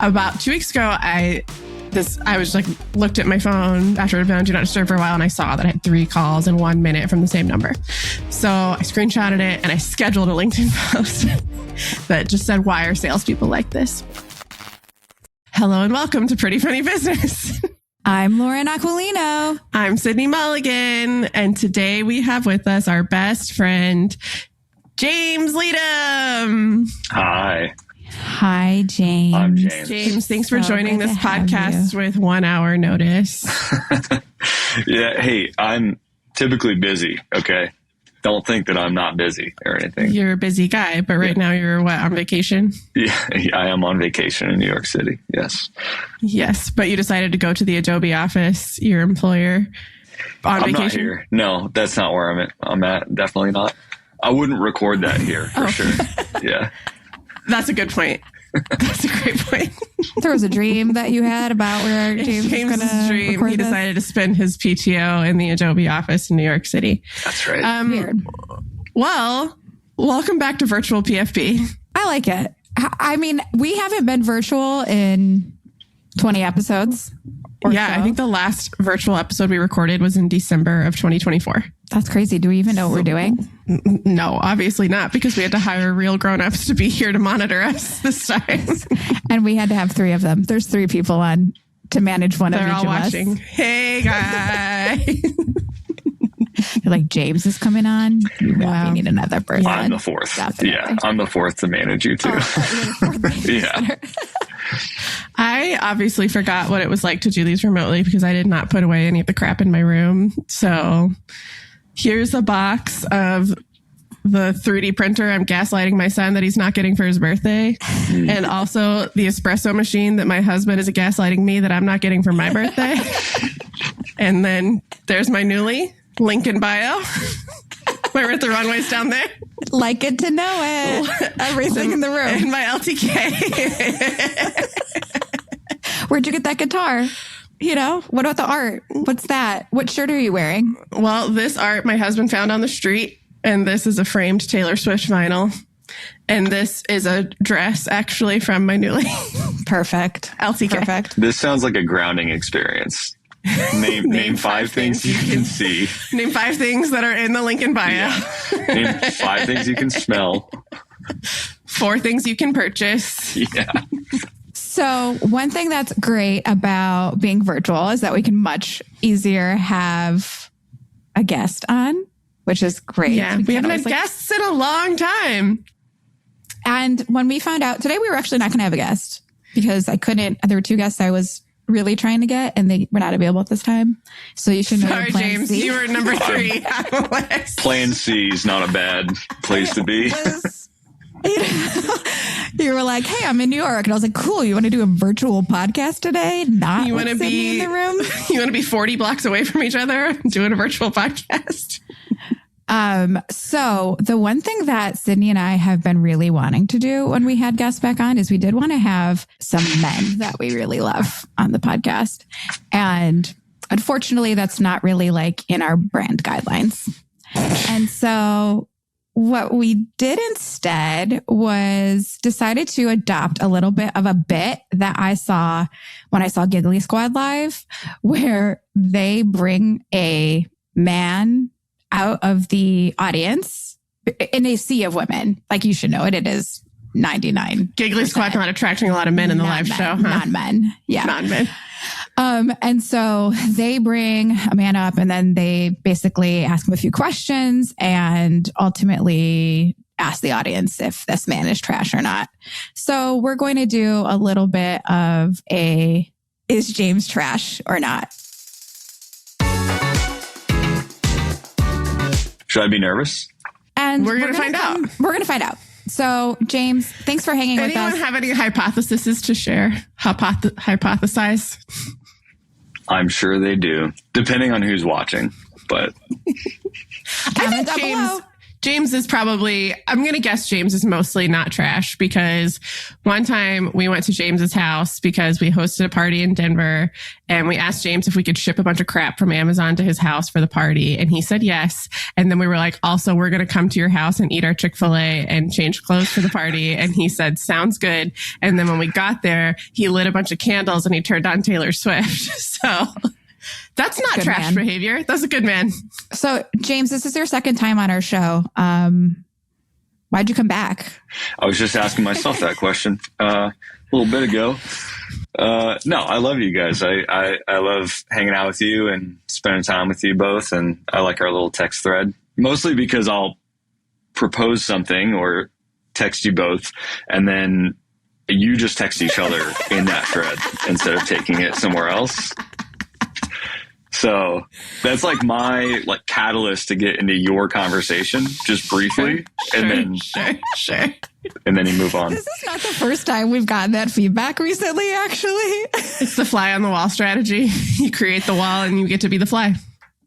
About 2 weeks ago, I was like, looked at my phone after I'd been on Do Not Disturb for a while, and I saw that I had 3 calls in 1 minute from the same number. So I screenshotted it and I scheduled a LinkedIn post that just said, "Why are salespeople like this?" Hello and welcome to Pretty Funny Business. I'm Lauren Aquilino. I'm Sydney Mulligan. And today we have with us our best friend, James Leedom. Hi. Hi, James. I'm James. James, thanks for joining this podcast with 1 hour notice. Yeah. Hey, I'm typically busy. Okay. Don't think that I'm not busy or anything. You're a busy guy, but right now you're on vacation? Yeah, I am on vacation in New York City. Yes. Yes. But you decided to go to the Adobe office, your employer, on vacation? I'm not here. No, that's not where I'm at. Definitely not. I wouldn't record that here for sure. Yeah. That's a good point. That's a great point. There was a dream that you had about where James was going to dream. He decided to spend his PTO in the Adobe office in New York City. That's right. Weird. Well, welcome back to Virtual PFB. I like it. I mean, we haven't been virtual in 20 episodes. Yeah, so. I think the last virtual episode we recorded was in December of 2024. That's crazy. Do we even know what we're doing? No, obviously not, because we had to hire real grown-ups to be here to monitor us this time. And we had to have 3 of them. There's 3 people on to manage one of each of us. They're all watching. Hey, guys. You're like, James is coming on. We need another person. I'm the 4th. Definitely. Yeah, I'm the 4th to manage you too. Yeah. I obviously forgot what it was like to do these remotely because I did not put away any of the crap in my room. So here's a box of the 3D printer I'm gaslighting my son that he's not getting for his birthday. And also the espresso machine that my husband is gaslighting me that I'm not getting for my birthday. And then there's my newly link in bio. We're at the runways down there. Like it to know it. Everything in the room. And my LTK. Where'd you get that guitar? You know, what about the art? What's that? What shirt are you wearing? Well, this art my husband found on the street. And this is a framed Taylor Swift vinyl. And this is a dress actually from my newly. Perfect. LTK. Perfect. This sounds like a grounding experience. Name 5 things you can see. Name 5 things that are in the link in bio. Yeah. Name 5 things you can smell. 4 things you can purchase. Yeah. So one thing that's great about being virtual is that we can much easier have a guest on, which is great. Yeah, we haven't had guests in a long time. And when we found out today, we were actually not going to have a guest because there were 2 guests I was really trying to get, and they were not available at this time. So you should know. Sorry, James, you were number 3 on the list. Plan C is not a bad place to be. You were like, "Hey, I'm in New York," and I was like, "Cool. You want to do a virtual podcast today? Not you want to be in the room. You want to be 40 blocks away from each other doing a virtual podcast." So the one thing that Sydney and I have been really wanting to do when we had guests back on is we did want to have some men that we really love on the podcast. And unfortunately, that's not really like in our brand guidelines. And so what we did instead was decided to adopt a little bit of a bit that I saw when I saw Giggly Squad Live, where they bring a man out of the audience in a sea of women. Like, you should know it. It is 99. Giggly Squad's not attracting a lot of men in the live show, huh? Non-men. Yeah. Non-men. And so they bring a man up and then they basically ask him a few questions and ultimately ask the audience if this man is trash or not. So we're going to do a little bit of is James trash or not? Should I be nervous? And we're going to find out. We're going to find out. So, James, thanks for hanging with us. Anyone have any hypotheses to share? Hypothesize? I'm sure they do, depending on who's watching. But I think James is probably, I'm going to guess James is mostly not trash, because one time we went to James's house because we hosted a party in Denver, and we asked James if we could ship a bunch of crap from Amazon to his house for the party. And he said yes. And then we were like, also, we're going to come to your house and eat our Chick-fil-A and change clothes for the party. And he said, sounds good. And then when we got there, he lit a bunch of candles and he turned on Taylor Swift. So that's not good trash behavior. That's a good man. So, James, this is your second time on our show. Why'd you come back? I was just asking myself that question a little bit ago. No, I love you guys. I love hanging out with you and spending time with you both. And I like our little text thread, mostly because I'll propose something or text you both, and then you just text each other in that thread instead of taking it somewhere else. So that's like my catalyst to get into your conversation just briefly, and then you move on. This is not the first time we've gotten that feedback recently, actually. It's the fly on the wall strategy. You create the wall and you get to be the fly.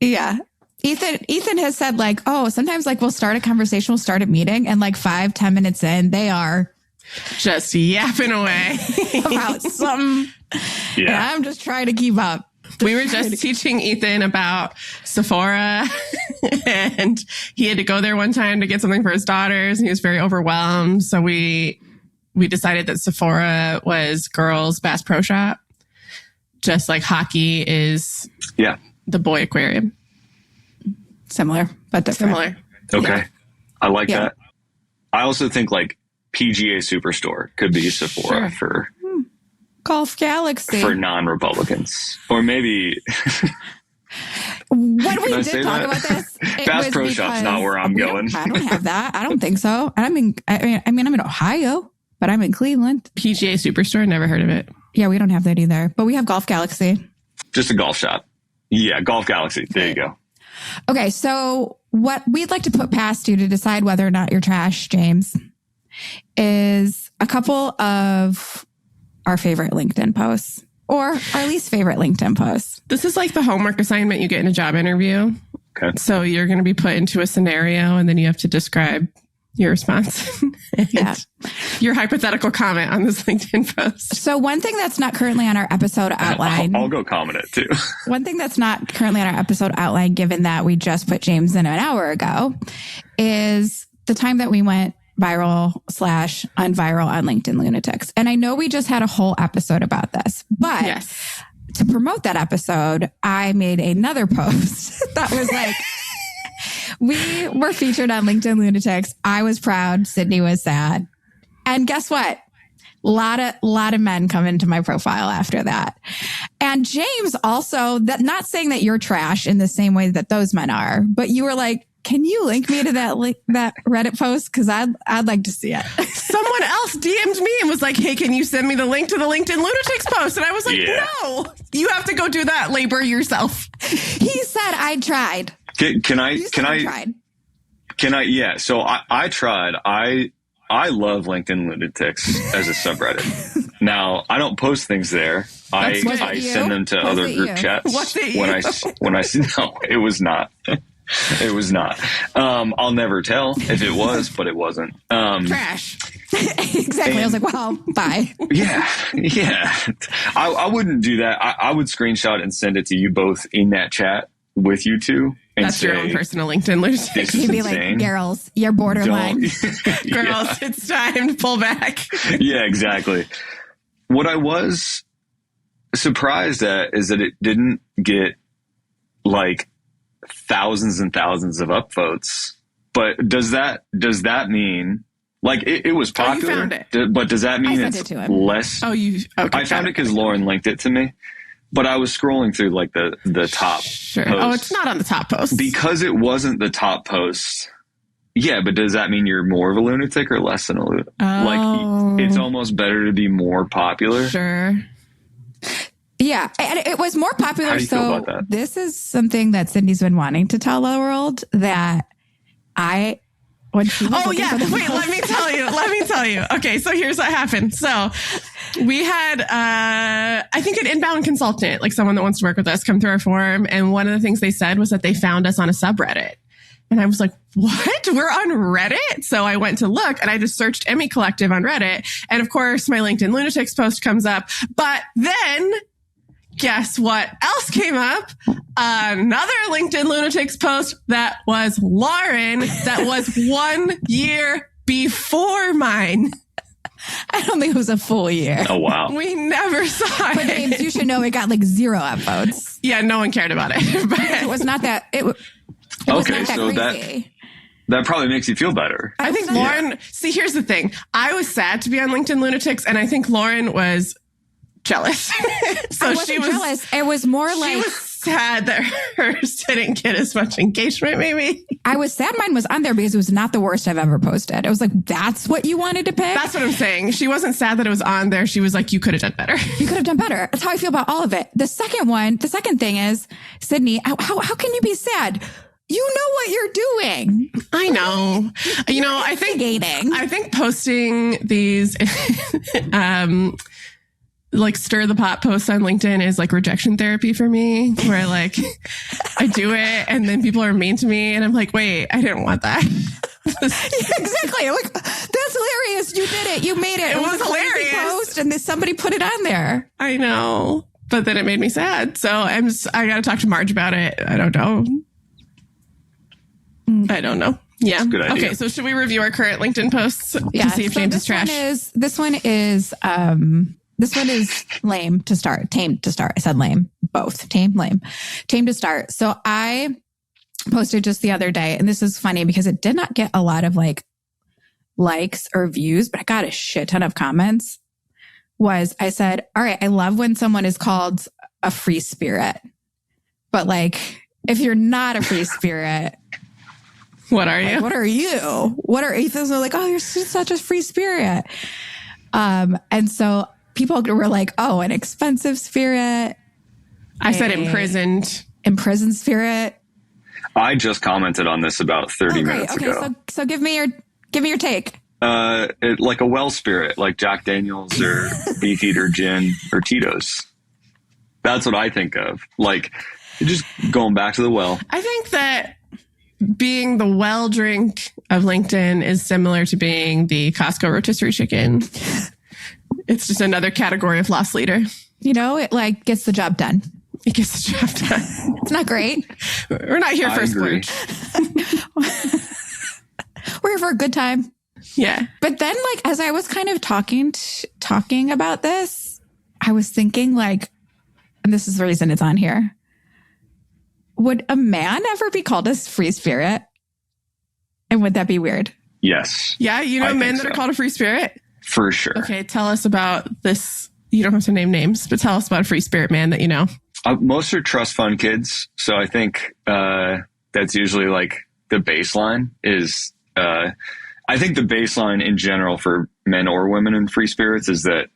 Yeah. Ethan has said sometimes we'll start a conversation, we'll start a meeting, and 5-10 minutes in, they are just yapping away about something. Yeah. And I'm just trying to keep up. We were just teaching Ethan about Sephora, and he had to go there one time to get something for his daughters, and he was very overwhelmed. So we decided that Sephora was girls' Bass Pro Shop, just like hockey is the boy aquarium. Similar, but different. Similar. Okay. Yeah. I like that. I also think PGA Superstore could be Sephora for Golf Galaxy for non-Republicans, or maybe. When we did talk about this, Bass Pro Shop's not where I'm going. I don't have that. I don't think so. I'm in Ohio, but I'm in Cleveland. PGA Superstore, never heard of it. Yeah, we don't have that either, but we have Golf Galaxy. Just a golf shop. Yeah, Golf Galaxy. There you go. Okay, so what we'd like to put past you to decide whether or not you're trash, James, is a couple of our favorite LinkedIn posts or our least favorite LinkedIn posts. This is like the homework assignment you get in a job interview. Okay. So you're going to be put into a scenario, and then you have to describe your response. Your hypothetical comment on this LinkedIn post. So one thing that's not currently on our episode outline. I'll go comment it too. One thing that's not currently on our episode outline, given that we just put James in an hour ago, is the time that we went viral/unviral on LinkedIn Lunatics. And I know we just had a whole episode about this, but to promote that episode, I made another post that was we were featured on LinkedIn Lunatics. I was proud. Sydney was sad. And guess what? Lot of men come into my profile after that. And James also, not saying that you're trash in the same way that those men are, but you were like, can you link me to that Reddit post? Because I'd like to see it. Someone else DM'd me and was like, hey, can you send me the link to the LinkedIn Lunatics post? And I was like, no, you have to go do that labor yourself. He said, I tried. Can I? Yeah. So I tried. I love LinkedIn Lunatics as a subreddit. Now, I don't post things there. I send them to other group chats. Was it you? When I no, it was not. It was not. I'll never tell if it was, but it wasn't. Trash. Exactly. I was like, well, bye. Yeah. I wouldn't do that. I would screenshot and send it to you both in that chat with you two. And that's your own personal LinkedIn Lunatics. You'd be like, girls, you're borderline. Girls, it's time to pull back. Yeah, exactly. What I was surprised at is that it didn't get thousands and thousands of upvotes. But does that mean it was popular? You found it. But does that mean it's less? Oh, I found it because Lauren linked it to me. But I was scrolling through the top posts. Oh, it's not on the top post. Because it wasn't the top post. Yeah, but does that mean you're more of a lunatic or less than a lunatic? Oh. It's almost better to be more popular. Sure. Yeah, and it was more popular. How do you feel about that? This is something that Sydney's been wanting to tell the world that when she was wait, let me tell you. Okay, so here's what happened. So we had, I think an inbound consultant, someone that wants to work with us, come through our forum. And one of the things they said was that they found us on a subreddit. And I was like, what? We're on Reddit? So I went to look and I just searched Emmy Collective on Reddit. And of course, my LinkedIn Lunatics post comes up. But then guess what else came up? Another LinkedIn Lunatics post that was Lauren, that was 1 year before mine. I don't think it was a full year. Oh, wow. We never saw But it. James, you should know it got like 0 upvotes. Yeah, no one cared about it. But It was not that. It was Okay, not that so crazy. that probably makes you feel better. I think Lauren, see, here's the thing. I was sad to be on LinkedIn Lunatics, and I think Lauren was jealous. So I wasn't jealous. It was more she like was sad that hers didn't get as much engagement, maybe. I was sad mine was on there because it was not the worst I've ever posted. It was like, that's what you wanted to pick? That's what I'm saying. She wasn't sad that it was on there. She was like, you could have done better. You could have done better. That's how I feel about all of it. The second thing is, Sydney, how can you be sad? You know what you're doing. I know. I think posting these like stir the pot posts on LinkedIn is like rejection therapy for me, where like I do it and then people are mean to me and I'm like, wait, I didn't want that. Yeah, exactly. I'm like, that's hilarious. You did it. You made it. It was a crazy hilarious. post and then somebody put it on there. I know. But then it made me sad. So I got to talk to Marge about it. I don't know. Yeah. Good idea. Okay. So should we review our current LinkedIn posts Yeah. to see if James is trash? This one is lame to start. Tame to start. I said lame. Both. Tame, lame. Tame to start. So I posted just the other day, and this is funny because it did not get a lot of like likes or views, but I got a shit ton of comments. I said, all right, I love when someone is called a free spirit. But like, if you're not a free spirit, what are you? like, what are you? What are atheists are like, oh, you're such a free spirit. And so people were like, oh, an expensive spirit. I said imprisoned. Imprisoned spirit. I just commented on this about 30 minutes ago. So give me your take. Like a well spirit, like Jack Daniels or Beefeater Gin or Tito's. That's what I think of. Like just going back to the well. I think that being the well drink of LinkedIn is similar to being the Costco rotisserie chicken. It's just another category of loss leader. You know, it like gets the job done. It gets the job done. It's not great. We're not here for a splurge. We're here for a good time. Yeah. But then like, as I was kind of talking about this, I was thinking like, and this is the reason it's on here. Would a man ever be called a free spirit? And would that be weird? Yes. Yeah. You know, men that are called a free spirit? For sure. Okay. Tell us about this. You don't have to name names, but tell us about a free spirit man that you know. Most are trust fund kids. So I think that's usually like the baseline is, I think the baseline in general for men or women in free spirits is that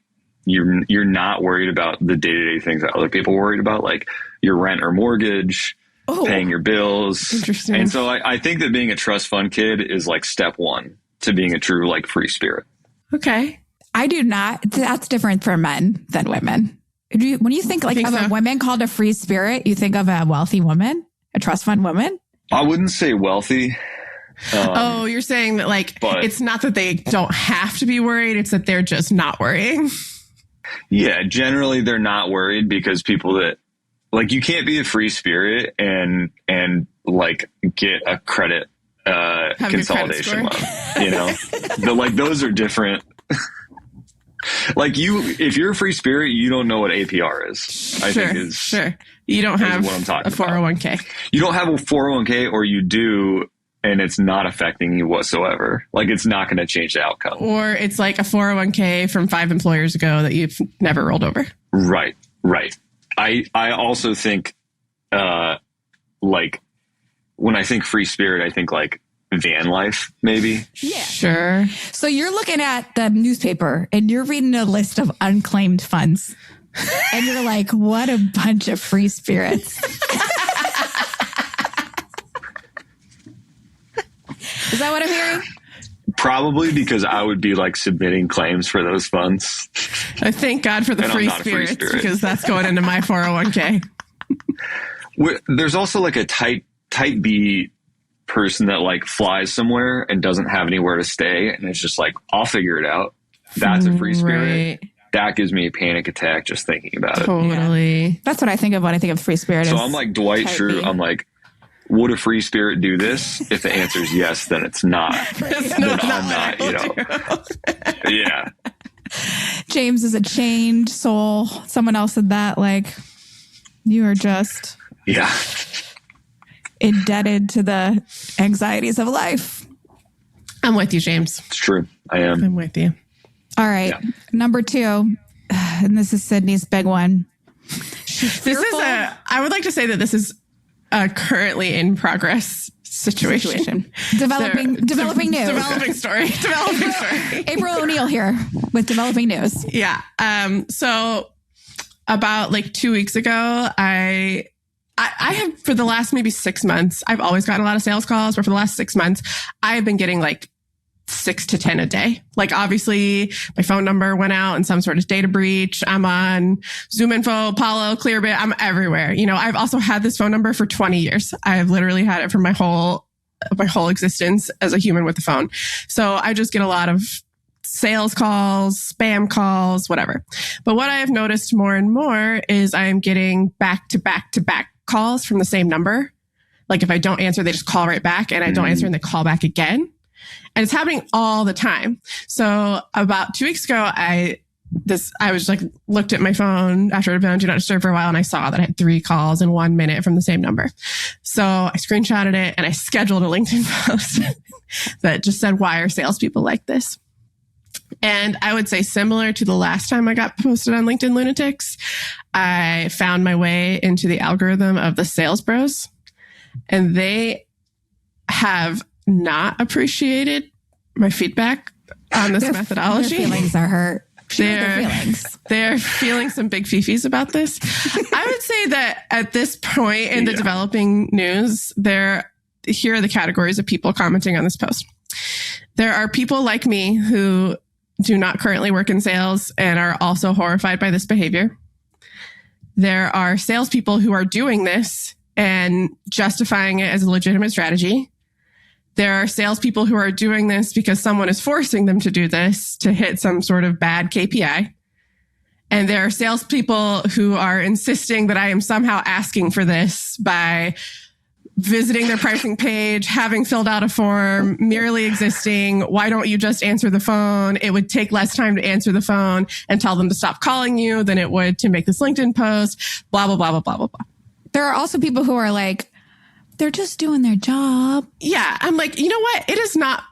you're not worried about the day-to-day things that other people are worried about, like your rent or mortgage, paying your bills. Interesting. And so I think that being a trust fund kid is like step one to being a true like free spirit. Okay. I do not. That's different for men than women. When you think like of a woman called a free spirit, you think of a wealthy woman, a trust fund woman? I wouldn't say wealthy. You're saying that like, it's not that they don't have to be worried. It's that they're just not worrying. Yeah. Generally they're not worried because people that like, you can't be a free spirit and like get a credit, consolidation loan, you know, those are different. Like if you're a free spirit, you don't know what APR is. I think is sure. You don't have what I'm talking a 401k. About. You don't have a 401k, or you do, and it's not affecting you whatsoever. Like it's not going to change the outcome. Or it's like a 401k from 5 employers ago that you've never rolled over. Right. I also think, like when I think free spirit, I think like van life, maybe. Yeah. Sure. So you're looking at the newspaper and you're reading a list of unclaimed funds. And you're like, what a bunch of free spirits. Is that what I'm hearing? Probably, because I would be like submitting claims for those funds. I thank God for the free spirits, because that's going into my 401k. There's also like a type B person that like flies somewhere and doesn't have anywhere to stay, and it's just like, I'll figure it out. That's a free spirit. Right. That gives me a panic attack just thinking about it. Totally. Yeah. That's what I think of when I think of free spirit. So I'm like Dwight Schrute. I'm like, would a free spirit do this? If the answer is yes, then it's not. It's Then not I'm not, you know. Yeah. James is a chained soul. Someone else said that, like, you are just indebted to the anxieties of life. I'm with you, James. It's true. I am. I'm with you. All right. Yeah. Number 2, and this is Sydney's big one. I would like to say that this is a currently in progress situation. Developing news. Developing story. April O'Neil here with developing news. Yeah. So about like 2 weeks ago, I have, for the last maybe 6 months, I've always gotten a lot of sales calls, but for the last 6 months, I have been getting like 6 to 10 a day. Like obviously my phone number went out in some sort of data breach. I'm on ZoomInfo, Apollo, Clearbit. I'm everywhere. You know, I've also had this phone number for 20 years. I've literally had it for my whole existence as a human with the phone. So I just get a lot of sales calls, spam calls, whatever. But what I have noticed more and more is I am getting back to back to back calls from the same number. Like if I don't answer, they just call right back, and I don't answer and they call back again. And it's happening all the time. So about 2 weeks ago, I was like, looked at my phone after it had been on Do Not Disturb for a while, and I saw that I had 3 calls in 1 minute from the same number. So I screenshotted it and I scheduled a LinkedIn post that just said, why are salespeople like this? And I would say similar to the last time I got posted on LinkedIn Lunatics, I found my way into the algorithm of the sales bros, and they have not appreciated my feedback on this methodology. Their feelings are hurt. They're feeling some big fifis about this. I would say that at this point in the developing news, here are the categories of people commenting on this post. There are people like me who do not currently work in sales and are also horrified by this behavior. There are salespeople who are doing this and justifying it as a legitimate strategy. There are salespeople who are doing this because someone is forcing them to do this to hit some sort of bad KPI. And there are salespeople who are insisting that I am somehow asking for this by visiting their pricing page, having filled out a form, merely existing. Why don't you just answer the phone? It would take less time to answer the phone and tell them to stop calling you than it would to make this LinkedIn post, blah, blah, blah, blah, blah, blah, blah. There are also people who are like, they're just doing their job. Yeah. I'm like, you know what? It is not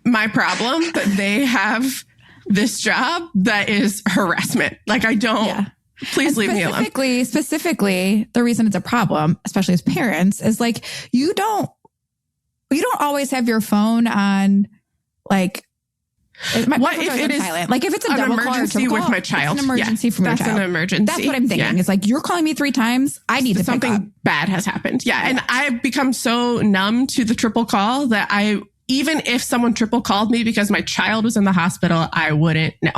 my problem that they have this job that is harassment. Like I don't, please leave me alone. Specifically, the reason it's a problem, especially as parents, is like, you don't always have your phone on like, what if it is silent? Like if it's a double emergency call, with my child, it's an emergency from your child. That's an emergency. That's what I'm thinking. It's like, you're calling me 3 times. I need to pick up. Something bad has happened. Yeah. And I've become so numb to the triple call that even if someone triple called me because my child was in the hospital, I wouldn't know.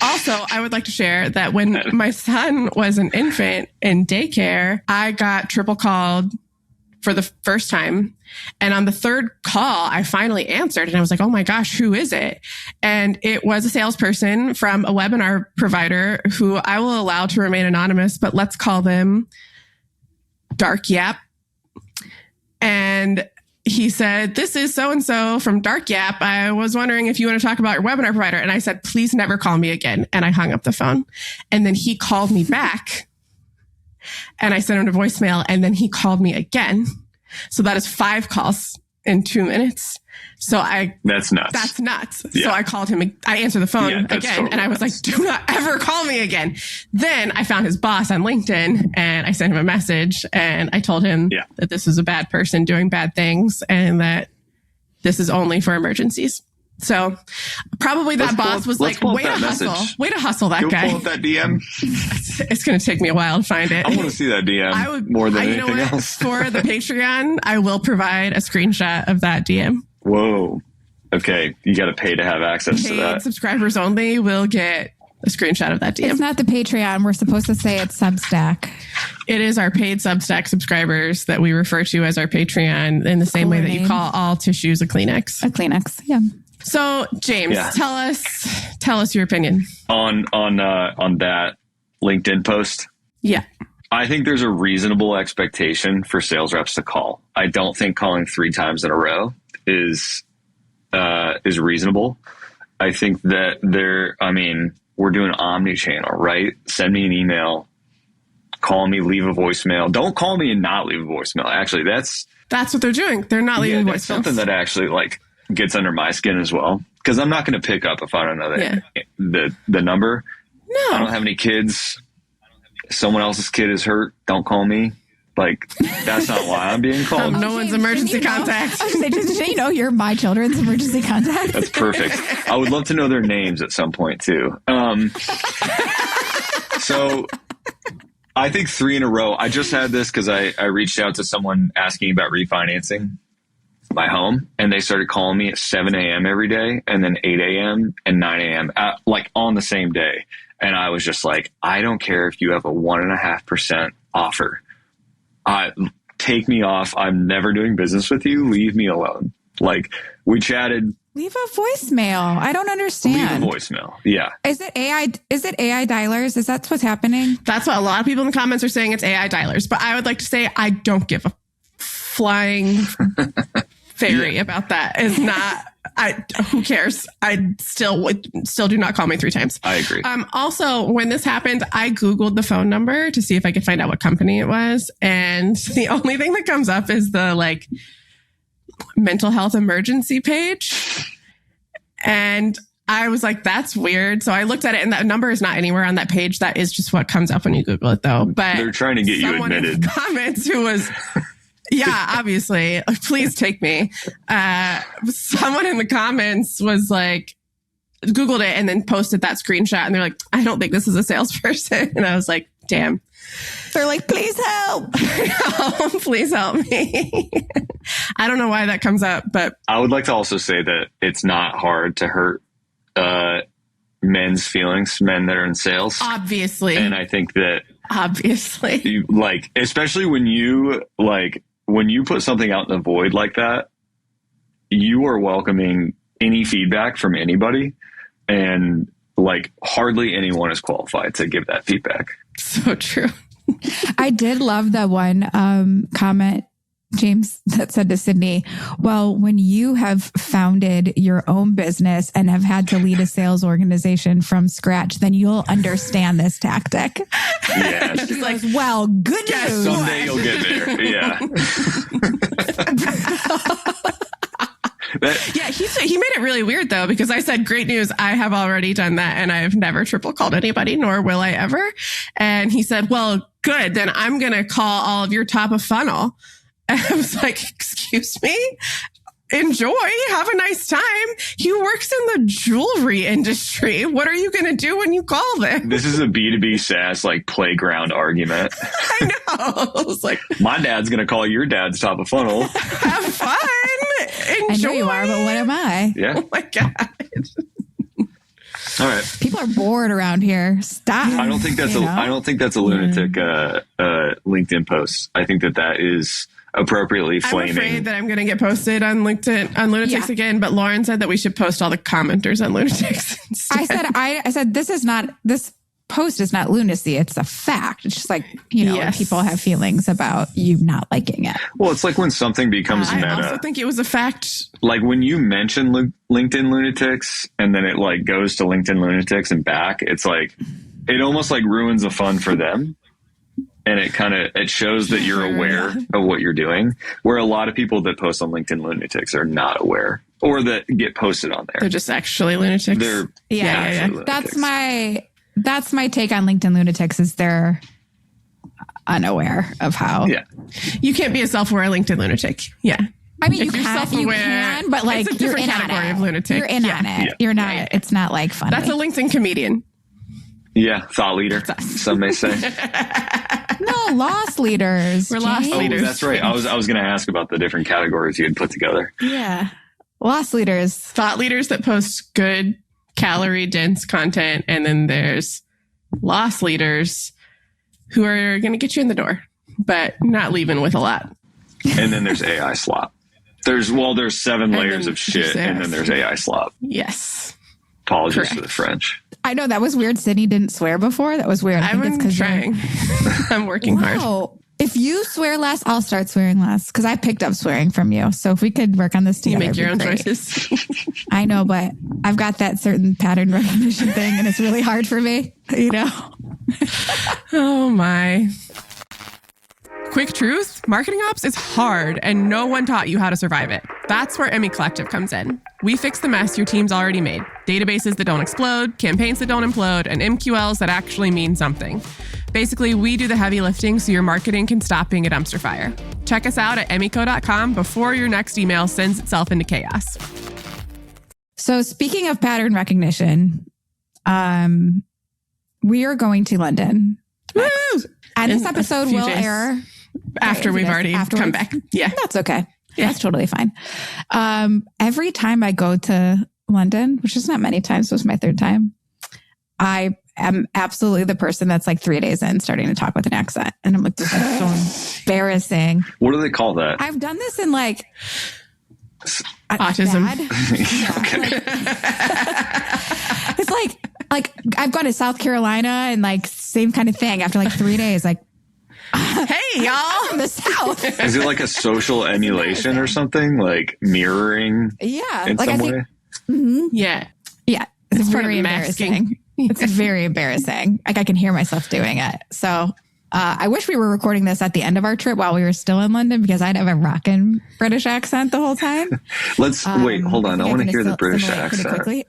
Also, I would like to share that when my son was an infant in daycare, I got triple called for the first time. And on the third call, I finally answered and I was like, oh my gosh, who is it? And it was a salesperson from a webinar provider who I will allow to remain anonymous, but let's call them Dark Yap. And he said, this is so-and-so from Dark Yap. I was wondering if you want to talk about your webinar provider. And I said, please never call me again. And I hung up the phone. And then he called me back and I sent him a voicemail, and then he called me again. So that is 5 calls in 2 minutes. So that's nuts. Yeah. So I called him. I answered the phone again, totally and I was like, do not ever call me again. Then I found his boss on LinkedIn and I sent him a message and I told him that this was a bad person doing bad things and that this is only for emergencies. So probably that boss was like, way to hustle that guy. Pull up that DM. It's going to take me a while to find it. I want to see that DM more than anything else. For the Patreon, I will provide a screenshot of that DM. Whoa. Okay. You got to pay to have access to that. Subscribers only will get a screenshot of that DM. It's not the Patreon. We're supposed to say it's Substack. It is our paid Substack subscribers that we refer to as our Patreon in the same way that you call all tissues a Kleenex. A Kleenex, yeah. So, James, tell us your opinion on that LinkedIn post. Yeah. I think there's a reasonable expectation for sales reps to call. I don't think calling 3 times in a row is reasonable. I think that we're doing omni-channel, right? Send me an email, call me, leave a voicemail. Don't call me and not leave a voicemail. Actually, that's what they're doing. They're not leaving voicemails. That's something that actually gets under my skin as well. Because I'm not going to pick up if I don't know the number. No. I don't have any kids. Someone else's kid is hurt. Don't call me. That's not why I'm being called. No one's emergency contact. Did you're my children's emergency contact? That's perfect. I would love to know their names at some point too. So I think 3 in a row. I just had this because I reached out to someone asking about refinancing my home, and they started calling me at 7 a.m. every day, and then 8 a.m. and 9 a.m. On the same day. And I was just like, I don't care if you have a 1.5% offer. Take me off. I'm never doing business with you. Leave me alone. We chatted. Leave a voicemail. I don't understand. Leave a voicemail. Yeah. Is it AI dialers? Is that what's happening? That's what a lot of people in the comments are saying. It's AI dialers. But I would like to say I don't give a flying fairy about that. Is not. Who cares? I still do not call me 3 times. I agree. Also, when this happened, I Googled the phone number to see if I could find out what company it was. And the only thing that comes up is the mental health emergency page. And I was like, that's weird. So I looked at it, and that number is not anywhere on that page. That is just what comes up when you Google it, though. But they're trying to get you admitted. In the comments who was... Yeah, obviously. Please take me. Someone in the comments was like, Googled it and then posted that screenshot. And they're like, I don't think this is a salesperson. And I was like, damn. They're like, please help. Please help me. I don't know why that comes up, but. I would like to also say that it's not hard to hurt men's feelings, men that are in sales. Obviously. And I think that. Obviously. Especially when you put something out in the void like that, you are welcoming any feedback from anybody, and hardly anyone is qualified to give that feedback. So true. I did love that one comment, James, that said to Sydney, well, when you have founded your own business and have had to lead a sales organization from scratch, then you'll understand this tactic. Yeah. She's like, well, good news. Someday you'll get there. Yeah. He made it really weird, though, because I said, great news. I have already done that, and I've never triple called anybody, nor will I ever. And he said, well, good. Then I'm going to call all of your top of funnel. And I was like, excuse me? Enjoy. Have a nice time. He works in the jewelry industry. What are you going to do when you call them? This is a B2B SaaS playground argument. I know. I was like, my dad's going to call your dad's top of funnel. Have fun. Enjoy. I know you are, but what am I? Yeah. Oh my God. All right. People are bored around here. Stop. I don't think that's a lunatic LinkedIn post. I think that is appropriately flaming. I'm afraid that I'm going to get posted on LinkedIn on Lunatics again, but Lauren said that we should post all the commenters on Lunatics instead. I said this post is not lunacy, it's a fact. It's just when people have feelings about you not liking it. Well, it's like when something becomes meta. I also think it was a fact. Like when you mention LinkedIn Lunatics and then it goes to LinkedIn Lunatics and back, it's it almost ruins the fun for them. And it shows that you're aware of what you're doing, where a lot of people that post on LinkedIn Lunatics are not aware, or that get posted on there. They're just actually lunatics. Lunatics. That's my take on LinkedIn Lunatics, is they're unaware of how. Yeah. You can't be a self-aware LinkedIn lunatic. Yeah. I mean, you can, but it's a different category of lunatic. You're in on it. Yeah. You're not. Yeah. It's not funny. That's a LinkedIn comedian. Yeah, thought leader. Some may say. No, loss leaders. We're loss leaders. That's right. I was going to ask about the different categories you had put together. Yeah, loss leaders, thought leaders that post good calorie dense content. And then there's loss leaders who are going to get you in the door, but not leaving with a lot. And then there's AI slop. There's 7 layers of shit, and then there's AI slop. Yes. Apologies to the French. I know that was weird. Sydney didn't swear before. That was weird. I think it's because trying. I'm working hard. If you swear less, I'll start swearing less because I picked up swearing from you. So if we could work on this together, you make your own choices. I know, but I've got that certain pattern recognition thing, and it's really hard for me. You know. Oh my. Quick truth, marketing ops is hard and no one taught you how to survive it. That's where Emmy Collective comes in. We fix the mess your team's already made. Databases that don't explode, campaigns that don't implode, and MQLs that actually mean something. Basically, we do the heavy lifting so your marketing can stop being a dumpster fire. Check us out at emmyco.com before your next email sends itself into chaos. So speaking of pattern recognition, we are going to London. Woo! And this episode will air after we've already come back. Yeah. That's okay. Yeah. That's totally fine. Every time I go to London, which is not many times, it was my 3rd time, I am absolutely the person that's like 3 days in starting to talk with an accent. And I'm like, this is so embarrassing. What do they call that? I've done this in like autism. It's like I've gone to South Carolina and like same kind of thing after like 3 days, like, hey, y'all from the South. Is it like a social emulation or something? Like mirroring? Yeah. In like some I way? think, Yeah. Yeah. It's very masking. embarrassing. It's very embarrassing. Like I can hear myself doing it. So I wish we were recording this at the end of our trip while we were still in London because I'd have a rockin' British accent the whole time. Let's wait, hold on. I want to hear the British accent.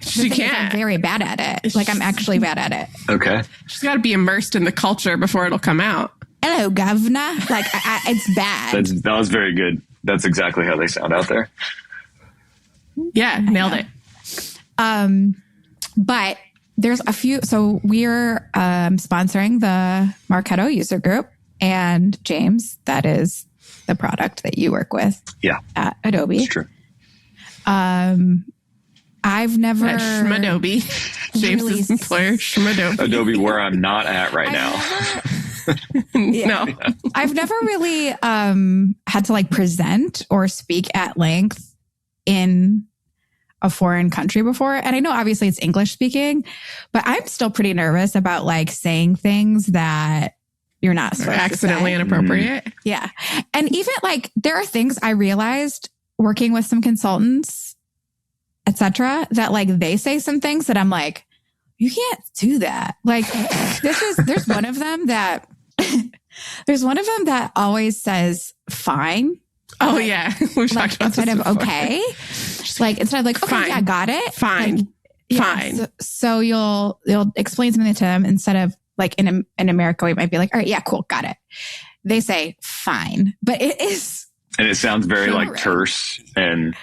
She can't. I'm very bad at it. Like I'm actually bad at it. Okay. She's got to be immersed in the culture before it'll come out. Hello, governor. Like it's bad. That was very good. That's exactly how they sound out there. Yeah, nailed it. But there's a few. So we're sponsoring the Marketo user group, and James, that is the product that you work with. Yeah, at Adobe. It's true. I've never Adobe. James's employer, Adobe. Adobe, where I'm not at right now. No, I've never really had to like present or speak at length in a foreign country before. And I know obviously it's English speaking, but I'm still pretty nervous about like saying things that you're not supposed accidentally to say. Inappropriate. Yeah. And even like there are things I realized working with some consultants, etc., that like they say some things that I'm like, you can't do that. Like there's one of them that always says fine. Oh yeah. We've talked about instead this of before. Okay. Like instead of like, okay, fine. yeah, got it. Fine. Like, yeah, fine. So you'll explain something to them instead of like in America, we might be like, all right, yeah, cool, got it. They say fine, but it is. And it sounds very like terse and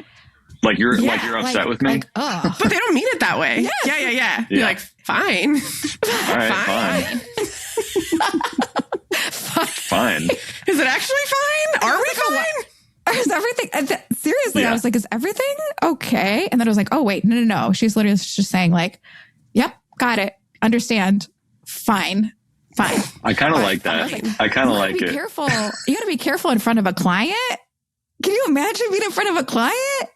like you're upset with me. Like, oh. But they don't mean it that way. Yes. Yeah. You're like, fine. All right, fine. Is it actually fine? Are we fine? Is everything seriously? Yeah. I was like, is everything okay? And then I was like, oh wait, no. She's literally just saying like, yep, got it, understand, fine. I kind of like that. I kind of like it. Careful. You got to be careful in front of a client. Can you imagine being in front of a client?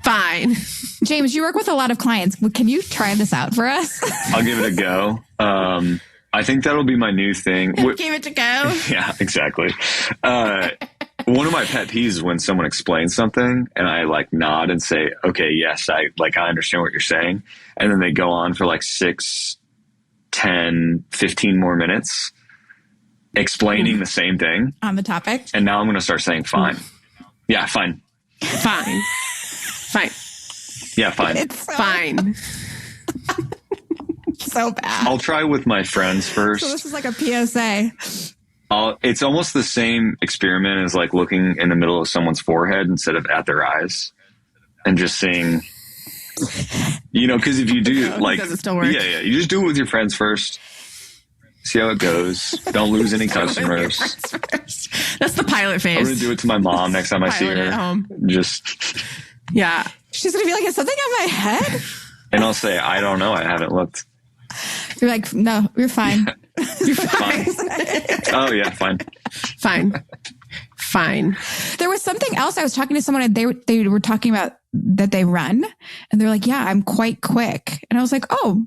Fine. James, you work with a lot of clients. Can you try this out for us? I'll give it a go. I think that'll be my new thing. Give it to go. Yeah, exactly. One of my pet peeves is when someone explains something and I like nod and say, okay, yes, I understand what you're saying. And then they go on for like 6, 10, 15 more minutes explaining the same thing On the topic. And now I'm going to start saying fine. Yeah, fine. Fine. Yeah, fine. It's so, Fine. so bad. I'll try with my friends first. So this is like a PSA. It's almost the same experiment as like looking in the middle of someone's forehead instead of at their eyes and just saying, because if you do like, does it still work? Yeah, you just do it with your friends first. See how it goes. Don't lose any customers. That's the pilot phase. I'm going to do it to my mom next time I see Pilot her. at home. Just, Yeah. She's going to be like, is something on my head? And I'll say, I don't know. I haven't looked. You're like, no, you're fine. You're fine. Oh, yeah, fine. Fine. There was something else. I was talking to someone and they were talking about that they run. And they're like, yeah, I'm quite quick. And I was like, oh,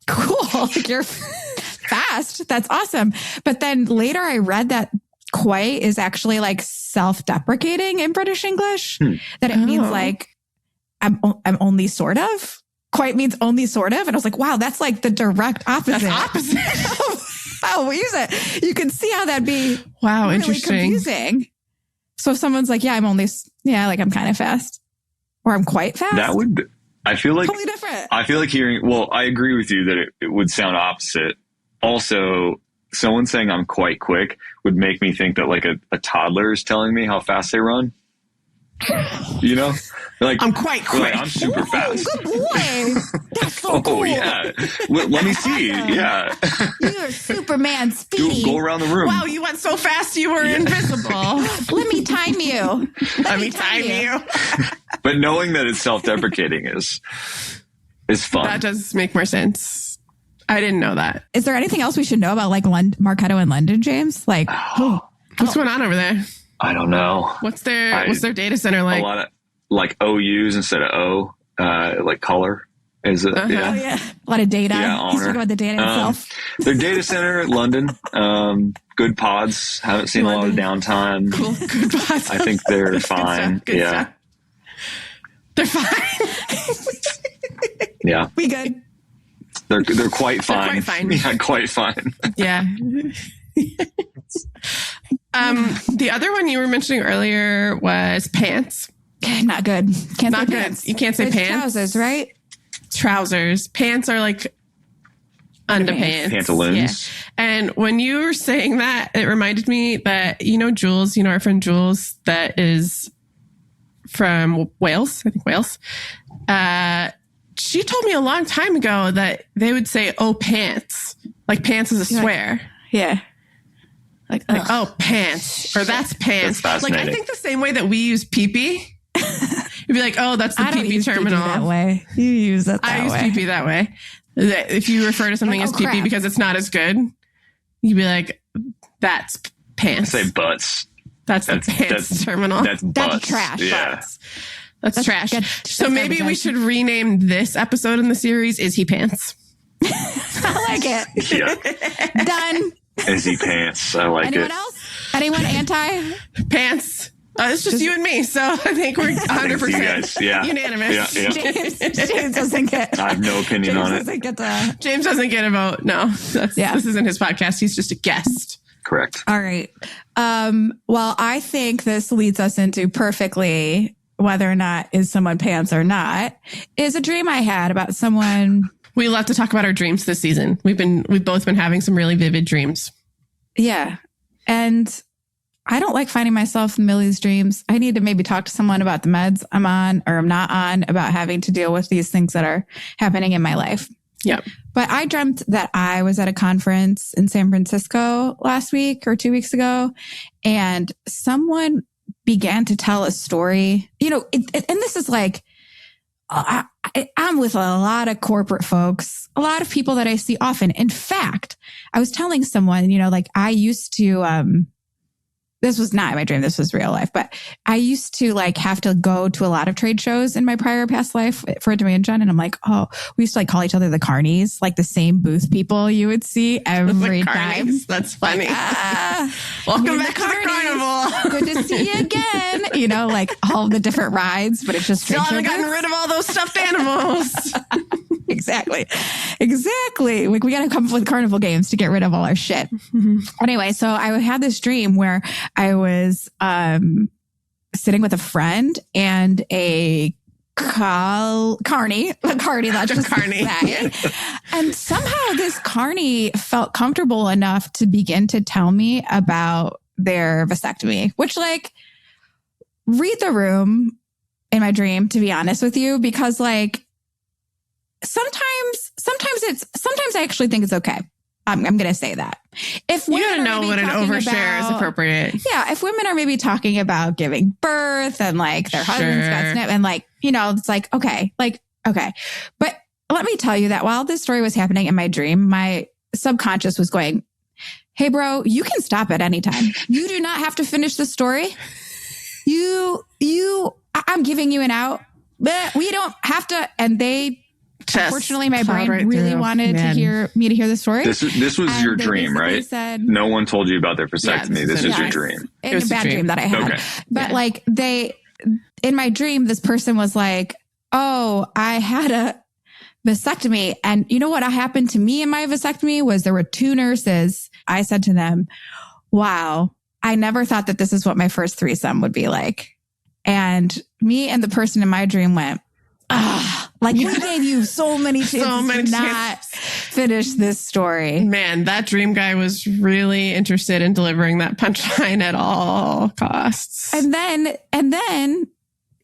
cool. Like, you're fast. That's awesome. But then later I read that quite is actually like self-deprecating in British English. That it means like, I'm only sort of. Quite means only sort of. And I was like, wow, that's like the direct opposite. That's opposite. How we use it. You can see how that'd be wow, really interesting. confusing. So if someone's like, yeah, I'm kind of fast. Or I'm quite fast. That would, I feel like, totally different. I feel like hearing, well, I agree with you that it would sound opposite. Also, someone saying I'm quite quick would make me think that like a toddler is telling me how fast they run. You know, like I'm quite quick. Like, I'm super fast. Good boy. That's so cool. Oh yeah. Let me see. Yeah. You're Superman speedy. Go around the room. Wow, you went so fast you were invisible. Let me time you. Let me time you. But knowing that it's self-deprecating is fun. That does make more sense. I didn't know that. Is there anything else we should know about like Marketo in London, James? Like, what's going on over there? I don't know. What's their data center like? A lot of like OUs instead of O, like color. Is it? Yeah. Oh, yeah. A lot of data. Yeah, He's talking about the data itself. Their data center, London. Good pods. Haven't seen a lot of downtime. Cool. Good pods. I think they're fine. Good yeah. stuff. They're fine. Yeah. We good. They're quite fine. They're quite fine. Yeah, quite fine. Yeah. The other one you were mentioning earlier was pants. Not good. Can't Not say good. pants. You can't say It's pants. Trousers, right? Trousers. Pants are like underpants. Pantaloons. Yeah. And when you were saying that, it reminded me that, Jules, our friend Jules, that is from Wales, I think Wales. She told me a long time ago that they would say, oh, pants. Like pants is a swear. Yeah. Like oh, pants. Or that's pants. That's like, I fascinating. think the same way that we use pee-pee. You'd be like, oh, that's the I don't pee-pee use terminal. pee-pee that way. You use it that I use way. pee-pee that way. If you refer to something as pee-pee crap. because it's not as good, you'd be like, that's pants. I say butts. That's the pants terminal. That's butts. trash. Yeah. That's trash. So that's maybe we garbage. should rename this episode in the series, Is He Pants? I like it. Yeah. Done. Is he pants? I like Anyone it. else? Anyone anti? Pants. It's just you and me. So I think we're 100% you guys. Yeah. unanimous. Yeah. James doesn't get. I have no opinion on it. James doesn't get a vote. No, this isn't his podcast. He's just a guest. Correct. All right. Well, I think this leads us into perfectly whether or not is someone pants or not is a dream I had about someone. We love to talk about our dreams this season. We've both been having some really vivid dreams. Yeah. And I don't like finding myself in Millie's dreams. I need to maybe talk to someone about the meds I'm on or I'm not on, about having to deal with these things that are happening in my life. Yep. But I dreamt that I was at a conference in San Francisco last week or 2 weeks ago, and someone began to tell a story, and this is like, I'm with a lot of corporate folks, a lot of people that I see often. In fact, I was telling someone, I used to, this was not my dream. This was real life, but I used to have to go to a lot of trade shows in my prior past life for Dimension. And I'm like, oh, we used to call each other the carnies, like the same booth people you would see every time. That's funny. Welcome back to the carnival. Good to see you again. All the different rides, but it's just Still haven't gotten rid of all those stuffed animals. Exactly. We got to come up with carnival games to get rid of all our shit. Mm-hmm. Anyway, so I had this dream where I was sitting with a friend and a carny, let's just say. And somehow this carny felt comfortable enough to begin to tell me about their vasectomy, which read the room in my dream, to be honest with you, because sometimes I actually think it's okay. I'm going to say that. If You women gotta are know maybe when an talking overshare is about- appropriate. Yeah, if women are maybe talking about giving birth and like their husbands got snapped and like, you know, it's like, okay. But let me tell you that while this story was happening in my dream, my subconscious was going, hey, bro, you can stop at any time. You do not have to finish the story. I'm giving you an out, but we don't have to. And they, unfortunately, my brain really wanted to hear the story. This was your dream, right? Said, no one told you about their vasectomy. This is your dream. It's a bad dream that I had. Okay. But like in my dream, this person was like, oh, I had a vasectomy. And you know what happened to me in my vasectomy was there were 2 nurses. I said to them, wow, I never thought that this is what my first threesome would be like. And me and the person in my dream went, like we gave you so many chances to not finish this story. Man, that dream guy was really interested in delivering that punchline at all costs. And then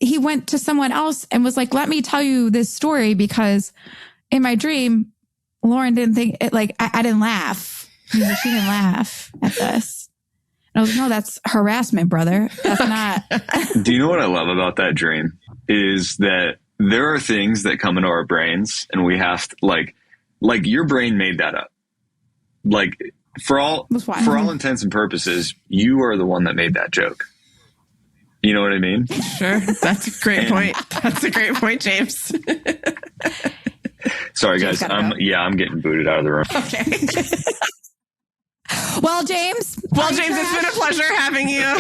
he went to someone else and was like, let me tell you this story because in my dream, Lauren didn't think it, like, I didn't laugh. She didn't laugh at this. And I was like, no, that's harassment, brother. That's not. Do you know what I love about that dream is that there are things that come into our brains and we have to like your brain made that up. Like for all intents and purposes, you are the one that made that joke. You know what I mean? Sure. That's a great point. That's a great point, James. Sorry, guys. I'm getting booted out of the room. Okay. Well, James, it's been a pleasure having you.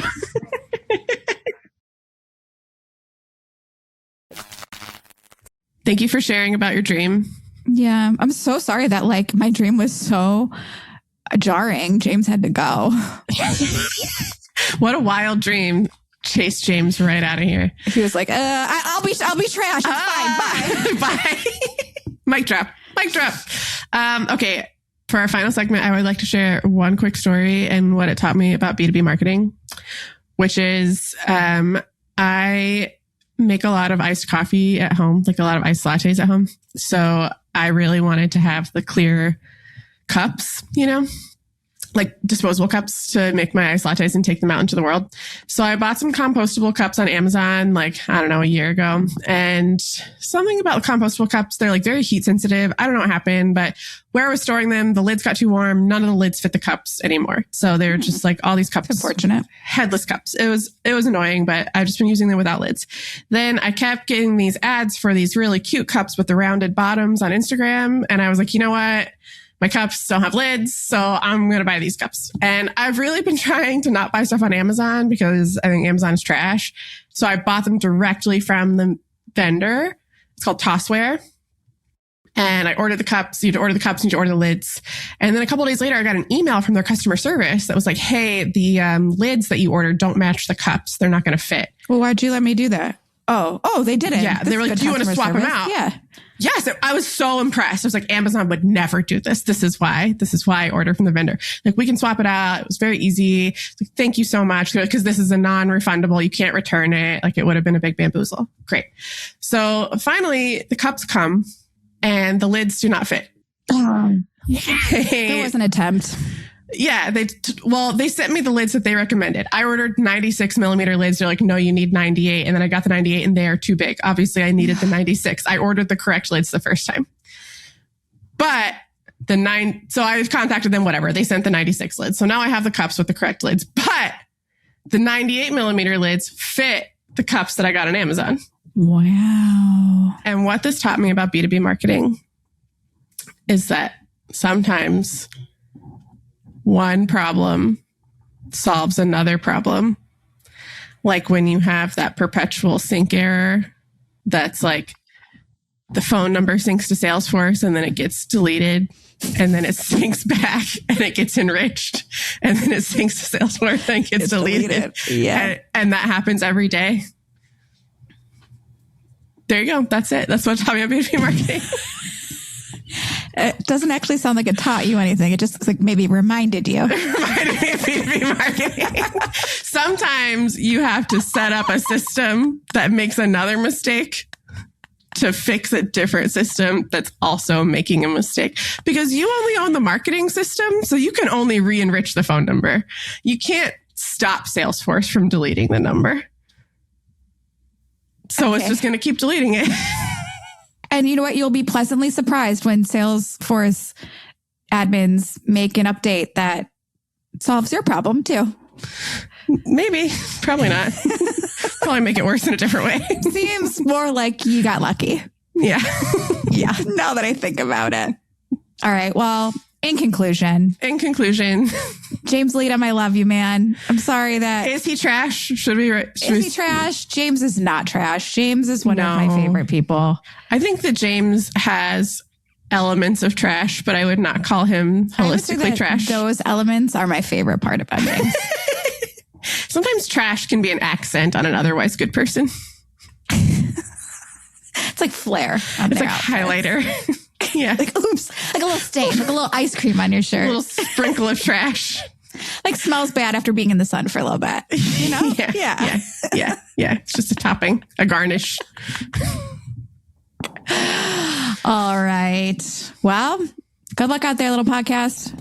Thank you for sharing about your dream. Yeah, I'm so sorry that like my dream was so jarring. James had to go. What a wild dream. Chase James right out of here. He was like, I'll be trash. It's fine. Bye. Bye. Mic drop. Okay. For our final segment, I would like to share one quick story and what it taught me about B2B marketing, which is I make a lot of iced coffee at home, like a lot of iced lattes at home. So I really wanted to have the clear cups, you know, like disposable cups to make my iced lattes and take them out into the world. So I bought some compostable cups on Amazon, like, I don't know, a year ago. And something about compostable cups, they're like very heat sensitive. I don't know what happened, but where I was storing them, the lids got too warm. None of the lids fit the cups anymore. So they're just like all these cups. Unfortunate. Headless cups. It was annoying, but I've just been using them without lids. Then I kept getting these ads for these really cute cups with the rounded bottoms on Instagram. And I was like, you know what? My cups don't have lids, so I'm going to buy these cups. And I've really been trying to not buy stuff on Amazon because I think Amazon is trash. So I bought them directly from the vendor. It's called Tossware. And I ordered the cups. You need to order the cups, you need to order the lids. And then a couple of days later, I got an email from their customer service that was like, hey, the lids that you ordered don't match the cups. They're not going to fit. Well, why'd you let me do that? Oh, they didn't. Yeah, they were like, do you want to swap them out? Yeah. Yes, I was so impressed. I was like, Amazon would never do this. This is why I order from the vendor. Like, we can swap it out. It was very easy. Like, thank you so much, because this is a non-refundable. You can't return it. Like, it would have been a big bamboozle. Great. So finally, the cups come and the lids do not fit. There was an attempt. Yeah, they sent me the lids that they recommended. I ordered 96 millimeter lids. They're like, no, you need 98. And then I got the 98 and they are too big. Obviously, I needed the 96. I ordered the correct lids the first time. But so I contacted them, whatever. They sent the 96 lids. So now I have the cups with the correct lids. But the 98 millimeter lids fit the cups that I got on Amazon. Wow. And what this taught me about B2B marketing is that sometimes one problem solves another problem. Like when you have that perpetual sync error, that's like the phone number syncs to Salesforce and then it gets deleted and then it syncs back and it gets enriched and then it syncs to Salesforce and gets deleted. Yeah. And that happens every day. There you go. That's it. That's what taught me about B2B marketing. It doesn't actually sound like it taught you anything. It just like maybe reminded you. Reminded me of B2B marketing. Sometimes you have to set up a system that makes another mistake to fix a different system that's also making a mistake, because you only own the marketing system. So you can only re-enrich the phone number. You can't stop Salesforce from deleting the number. So it's just going to keep deleting it. And you know what? You'll be pleasantly surprised when Salesforce admins make an update that solves your problem too. Maybe. Probably not. Probably make it worse in a different way. Seems more like you got lucky. Yeah. Yeah. Now that I think about it. All right. Well, in conclusion, James Leedom, I love you, man. I'm sorry that... Is he trash? Is he trash? James is not trash. James is one of my favorite people. I think that James has elements of trash, but I would not call him holistically trash. Those elements are my favorite part about James. Sometimes trash can be an accent on an otherwise good person. It's like flair. It's like highlighter. Yeah. Like, oops. Like a little stain, like a little ice cream on your shirt. A little sprinkle of trash. Like smells bad after being in the sun for a little bit. You know? Yeah. It's just a topping, a garnish. All right. Well, good luck out there, little podcast.